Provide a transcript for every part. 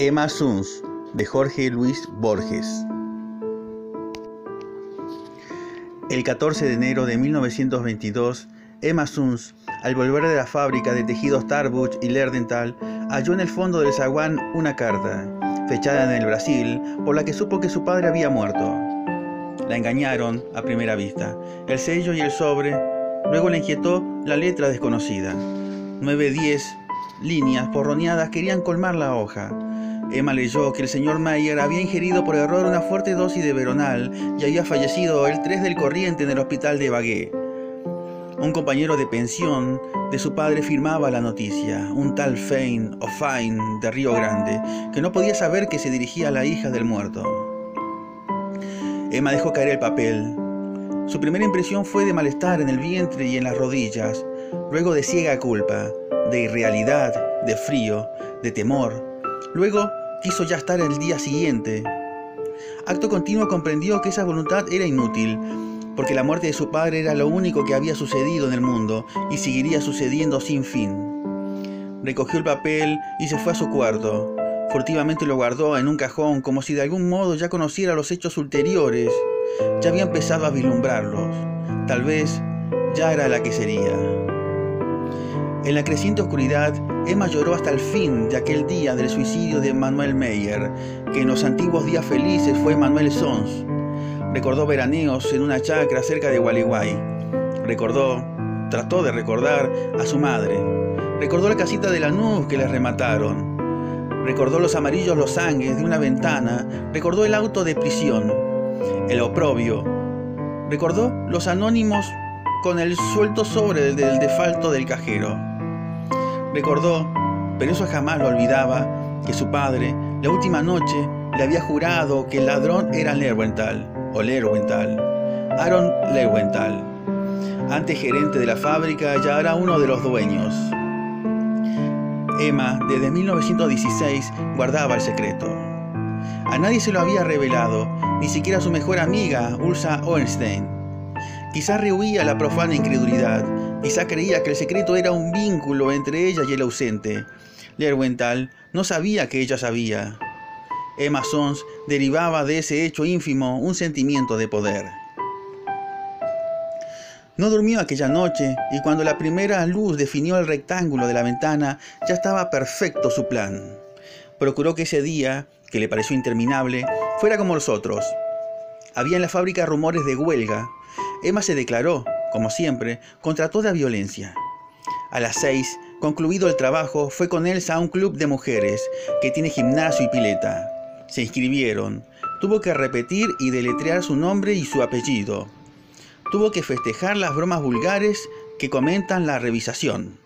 Emma Suns, de Jorge Luis Borges. El 14 de enero de 1922, Emma Suns, al volver de la fábrica de tejidos Tarbuch y Lerdenthal, halló en el fondo del zaguán una carta, fechada en el Brasil, por la que supo que su padre había muerto. La engañaron a primera vista, el sello y el sobre, luego le inquietó la letra desconocida. 9-10 líneas porroneadas querían colmar la hoja. Emma leyó que el señor Meyer había ingerido por error una fuerte dosis de veronal y había fallecido el 3 del corriente en el hospital de Bagué. Un compañero de pensión de su padre firmaba la noticia, un tal Fine de Río Grande, que no podía saber que se dirigía a la hija del muerto. Emma dejó caer el papel. Su primera impresión fue de malestar en el vientre y en las rodillas, luego de ciega culpa, de irrealidad, de frío, de temor. Luego quiso ya estar el día siguiente. Acto continuo comprendió que esa voluntad era inútil, porque la muerte de su padre era lo único que había sucedido en el mundo y seguiría sucediendo sin fin. Recogió el papel y se fue a su cuarto. Furtivamente lo guardó en un cajón como si de algún modo ya conociera los hechos ulteriores. Ya había empezado a vislumbrarlos. Tal vez ya era la que sería. En la creciente oscuridad, Emma lloró hasta el fin de aquel día del suicidio de Manuel Meyer, que en los antiguos días felices fue Manuel Sons. Recordó veraneos en una chacra cerca de Gualeguay. Trató de recordar a su madre. Recordó la casita de Lanús que le remataron. Recordó los amarillos losangues de una ventana. Recordó el auto de prisión, el oprobio. Recordó los anónimos con el suelto sobre del defalto del cajero. Recordó, pero eso jamás lo olvidaba, que su padre, la última noche, le había jurado que el ladrón era Aaron Leuwenthal. Antes gerente de la fábrica, ya era uno de los dueños. Emma, desde 1916, guardaba el secreto. A nadie se lo había revelado, ni siquiera a su mejor amiga, Ulsa Ornstein. Quizá rehuía la profana incredulidad, quizá creía que el secreto era un vínculo entre ella y el ausente. Leuwenthal no sabía que ella sabía. Emma Sons derivaba de ese hecho ínfimo un sentimiento de poder. No durmió aquella noche y cuando la primera luz definió el rectángulo de la ventana, ya estaba perfecto su plan. Procuró que ese día, que le pareció interminable, fuera como los otros. Había en la fábrica rumores de huelga. Emma se declaró, como siempre, contra toda violencia. A las 6, concluido el trabajo, fue con Elsa a un club de mujeres que tiene gimnasio y pileta. Se inscribieron. Tuvo que repetir y deletrear su nombre y su apellido. Tuvo que festejar las bromas vulgares que comentan la revisación.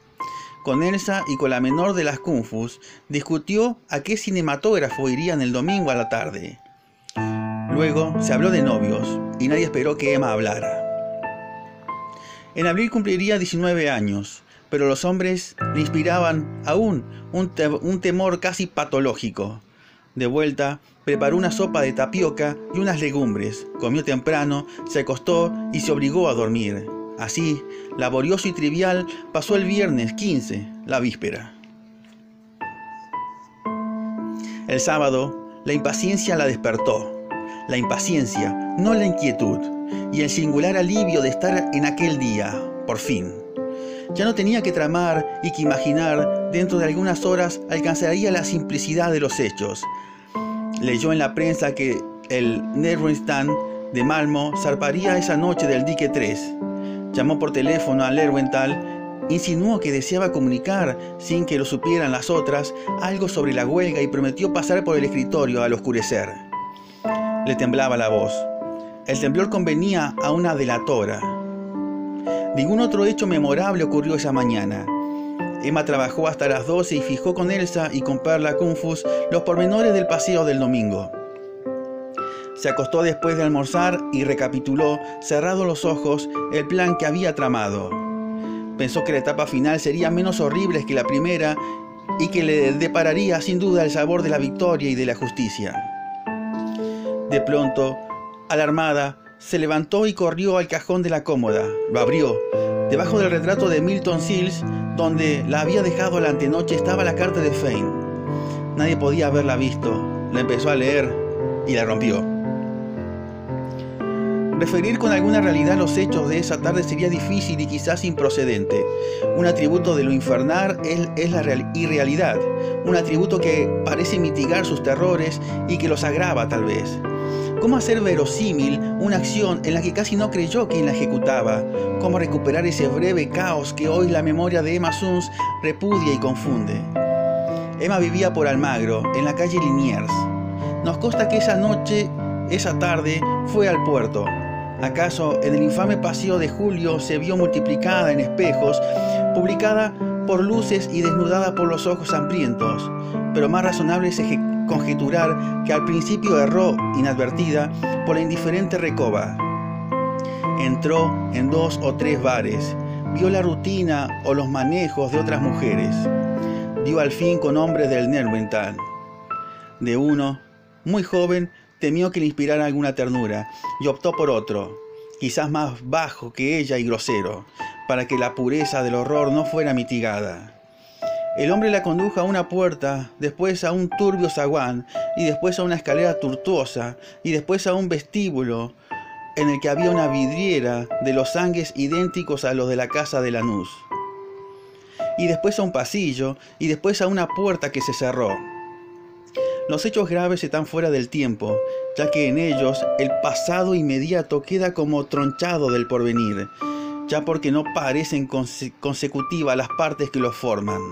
Con Elsa y con la menor de las Kung-Fus discutió a qué cinematógrafo irían el domingo a la tarde. Luego se habló de novios y nadie esperó que Emma hablara. En abril cumpliría 19 años, pero los hombres le inspiraban aún un temor casi patológico. De vuelta, preparó una sopa de tapioca y unas legumbres, comió temprano, se acostó y se obligó a dormir. Así, laborioso y trivial, pasó el viernes 15, la víspera. El sábado, la impaciencia la despertó. La impaciencia, no la inquietud, y el singular alivio de estar en aquel día, por fin. Ya no tenía que tramar y que imaginar, dentro de algunas horas alcanzaría la simplicidad de los hechos. Leyó en la prensa que el Neerundstan de Malmo zarparía esa noche del dique 3. Llamó por teléfono a Leuwenthal, insinuó que deseaba comunicar, sin que lo supieran las otras, algo sobre la huelga y prometió pasar por el escritorio al oscurecer. Le temblaba la voz. El temblor convenía a una delatora. Ningún otro hecho memorable ocurrió esa mañana. Emma trabajó hasta las 12 y fijó con Elsa y con Perla Kung-Fus los pormenores del paseo del domingo. Se acostó después de almorzar y recapituló, cerrados los ojos, el plan que había tramado. Pensó que la etapa final sería menos horrible que la primera y que le depararía sin duda el sabor de la victoria y de la justicia. De pronto, alarmada, se levantó y corrió al cajón de la cómoda. Lo abrió. Debajo del retrato de Milton Sills, donde la había dejado la antenoche, estaba la carta de Fine. Nadie podía haberla visto. La empezó a leer y la rompió. Referir con alguna realidad los hechos de esa tarde sería difícil y quizás improcedente. Un atributo de lo infernal es la irrealidad, un atributo que parece mitigar sus terrores y que los agrava tal vez. ¿Cómo hacer verosímil una acción en la que casi no creyó quien la ejecutaba? ¿Cómo recuperar ese breve caos que hoy la memoria de Emma Sunz repudia y confunde? Emma vivía por Almagro, en la calle Liniers. Nos consta que esa tarde, fue al puerto. ¿Acaso en el infame paseo de Julio se vio multiplicada en espejos, publicada por luces y desnudada por los ojos hambrientos? Pero más razonable es conjeturar que al principio erró, inadvertida, por la indiferente Recoba. Entró en 2 o 3 bares, vio la rutina o los manejos de otras mujeres. Dio al fin con hombres del Nervental. De uno, muy joven, temió que le inspirara alguna ternura y optó por otro, quizás más bajo que ella y grosero, para que la pureza del horror no fuera mitigada. El hombre la condujo a una puerta, después a un turbio zaguán, y después a una escalera tortuosa, y después a un vestíbulo en el que había una vidriera de losangues idénticos a los de la casa de Lanús, y después a un pasillo, y después a una puerta que se cerró. Los hechos graves están fuera del tiempo, ya que en ellos el pasado inmediato queda como tronchado del porvenir, ya porque no parecen consecutivas las partes que los forman.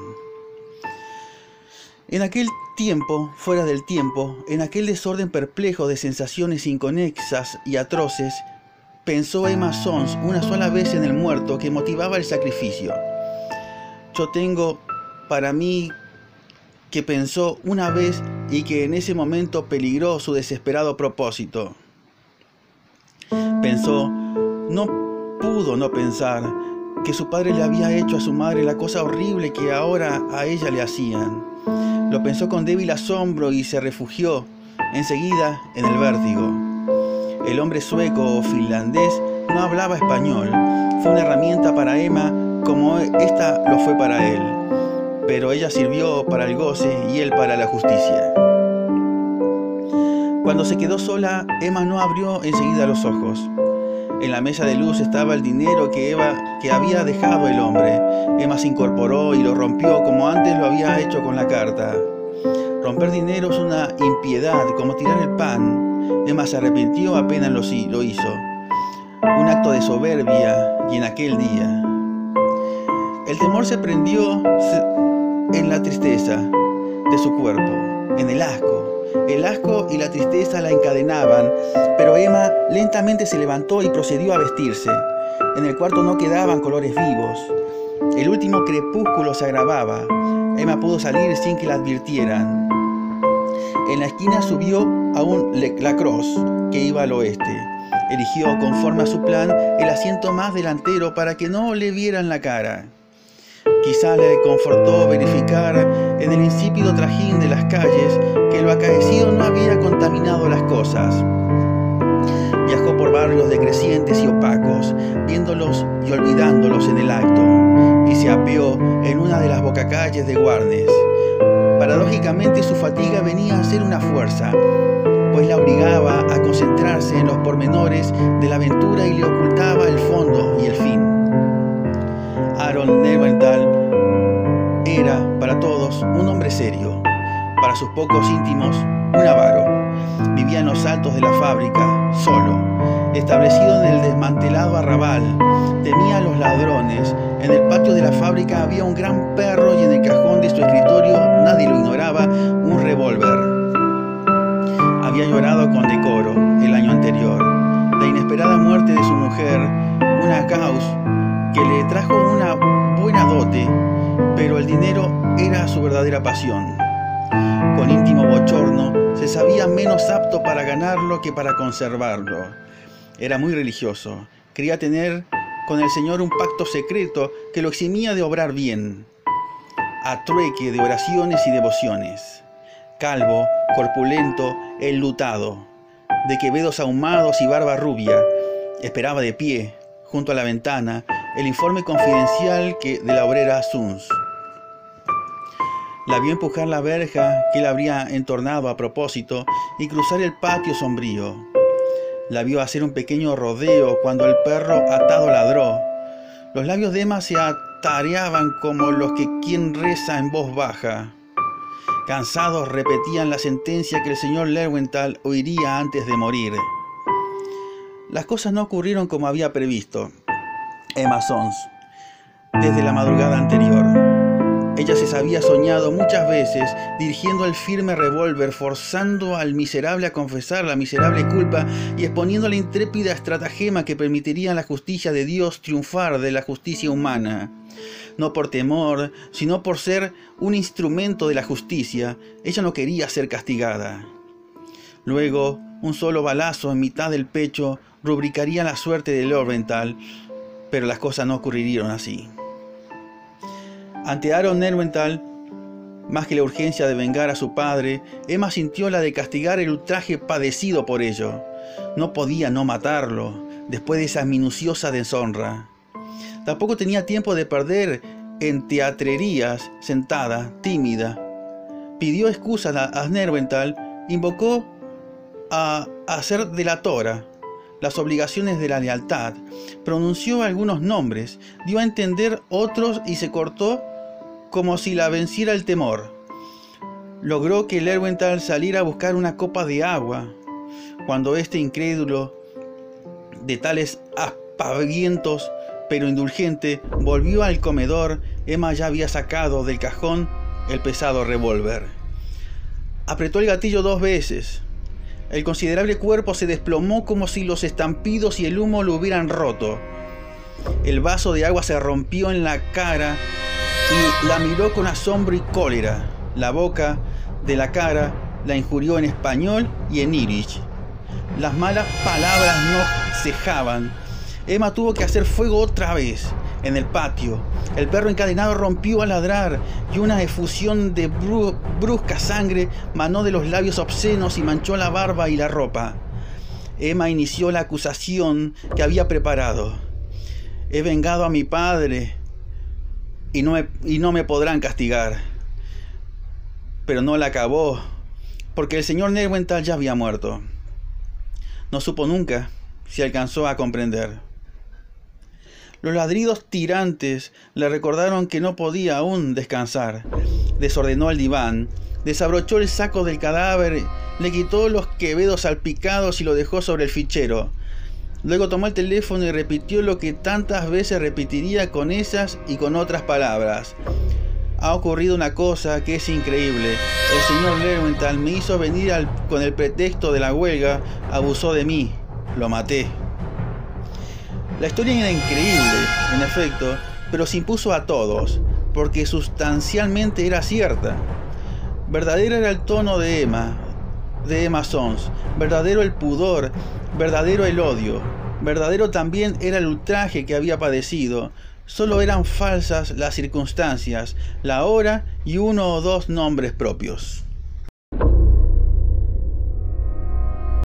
En aquel tiempo, fuera del tiempo, en aquel desorden perplejo de sensaciones inconexas y atroces, pensó Emma Sunz una sola vez en el muerto que motivaba el sacrificio. Yo tengo para mí que pensó una vez y que en ese momento peligró su desesperado propósito. Pensó, no pudo no pensar, que su padre le había hecho a su madre la cosa horrible que ahora a ella le hacían. Lo pensó con débil asombro y se refugió enseguida en el vértigo. El hombre sueco o finlandés no hablaba español. Fue una herramienta para Emma como esta lo fue para él. Pero ella sirvió para el goce y él para la justicia. Cuando se quedó sola, Emma no abrió enseguida los ojos. En la mesa de luz estaba el dinero que había dejado el hombre. Emma se incorporó y lo rompió como antes lo había hecho con la carta. Romper dinero es una impiedad, como tirar el pan. Emma se arrepintió apenas lo hizo. Un acto de soberbia, y en aquel día. El temor se prendió en la tristeza de su cuerpo, en el asco. El asco y la tristeza la encadenaban, pero Emma lentamente se levantó y procedió a vestirse. En el cuarto no quedaban colores vivos. El último crepúsculo se agravaba. Emma pudo salir sin que la advirtieran. En la esquina subió a un Lacrosse que iba al oeste. Eligió, conforme a su plan, el asiento más delantero para que no le vieran la cara. Quizá le confortó verificar en el insípido trajín de las calles que lo acaecido no había contaminado las cosas. Viajó por barrios decrecientes y opacos, viéndolos y olvidándolos en el acto, y se apeó en una de las bocacalles de Warnes. Paradójicamente su fatiga venía a ser una fuerza, pues la obligaba a concentrarse en los pormenores de la aventura y le ocultaba el fondo y el fin. Aaron Nervental era, para todos, un hombre serio. Para sus pocos íntimos, un avaro. Vivía en los altos de la fábrica, solo, establecido en el desmantelado arrabal. Temía a los ladrones. En el patio de la fábrica había un gran perro y en el cajón de su escritorio, nadie lo ignoraba, un revólver. Había llorado con decoro el año anterior. La inesperada muerte de su mujer, una causa que le trajo una buena dote, pero el dinero era su verdadera pasión. Con íntimo bochorno, se sabía menos apto para ganarlo que para conservarlo. Era muy religioso. Quería tener con el Señor un pacto secreto que lo eximía de obrar bien, a trueque de oraciones y devociones. Calvo, corpulento, enlutado, de quevedos ahumados y barba rubia, esperaba de pie, junto a la ventana, el informe confidencial de la obrera Sunz. La vio empujar la verja que él habría entornado a propósito y cruzar el patio sombrío. La vio hacer un pequeño rodeo cuando el perro atado ladró. Los labios de Emma se atareaban como los que quien reza en voz baja. Cansados repetían la sentencia que el señor Lerwenthal oiría antes de morir. Las cosas no ocurrieron como había previsto Emma Sons desde la madrugada anterior. Ella se había soñado muchas veces dirigiendo el firme revólver, forzando al miserable a confesar la miserable culpa y exponiendo la intrépida estratagema que permitiría a la justicia de Dios triunfar de la justicia humana. No por temor, sino por ser un instrumento de la justicia, ella no quería ser castigada. Luego, un solo balazo en mitad del pecho rubricaría la suerte de Lerwenthal, pero las cosas no ocurrieron así. Ante Aaron Lerwenthal, más que la urgencia de vengar a su padre, Emma sintió la de castigar el ultraje padecido por ello. No podía no matarlo, después de esa minuciosa deshonra. Tampoco tenía tiempo de perder en teatrerías, sentada, tímida. Pidió excusa a Lerwenthal, invocó a ser delatora, las obligaciones de la lealtad, pronunció algunos nombres, dio a entender otros y se cortó como si la venciera el temor. Logró que Lerwenthal saliera a buscar una copa de agua. Cuando este incrédulo de tales aspavientos, pero indulgente, volvió al comedor, Emma ya había sacado del cajón el pesado revólver. Apretó el gatillo 2 veces. El considerable cuerpo se desplomó como si los estampidos y el humo lo hubieran roto. El vaso de agua se rompió en la cara y la miró con asombro y cólera. La boca de la cara la injurió en español y en irish. Las malas palabras no cejaban. Emma tuvo que hacer fuego otra vez. En el patio, el perro encadenado rompió a ladrar y una efusión de brusca sangre manó de los labios obscenos y manchó la barba y la ropa. Emma inició la acusación que había preparado. He vengado a mi padre y no me podrán castigar. Pero no la acabó, porque el señor Lerwenthal ya había muerto. No supo nunca si alcanzó a comprender. Los ladridos tirantes le recordaron que no podía aún descansar. Desordenó el diván, desabrochó el saco del cadáver, le quitó los quevedos salpicados y lo dejó sobre el fichero. Luego tomó el teléfono y repitió lo que tantas veces repetiría con esas y con otras palabras. Ha ocurrido una cosa que es increíble. El señor Lerwenthal me hizo venir con el pretexto de la huelga, abusó de mí, lo maté. La historia era increíble, en efecto, pero se impuso a todos, porque sustancialmente era cierta. Verdadero era el tono de Emma Sons, verdadero el pudor, verdadero el odio, verdadero también era el ultraje que había padecido. Solo eran falsas las circunstancias, la hora y 1 o 2 nombres propios.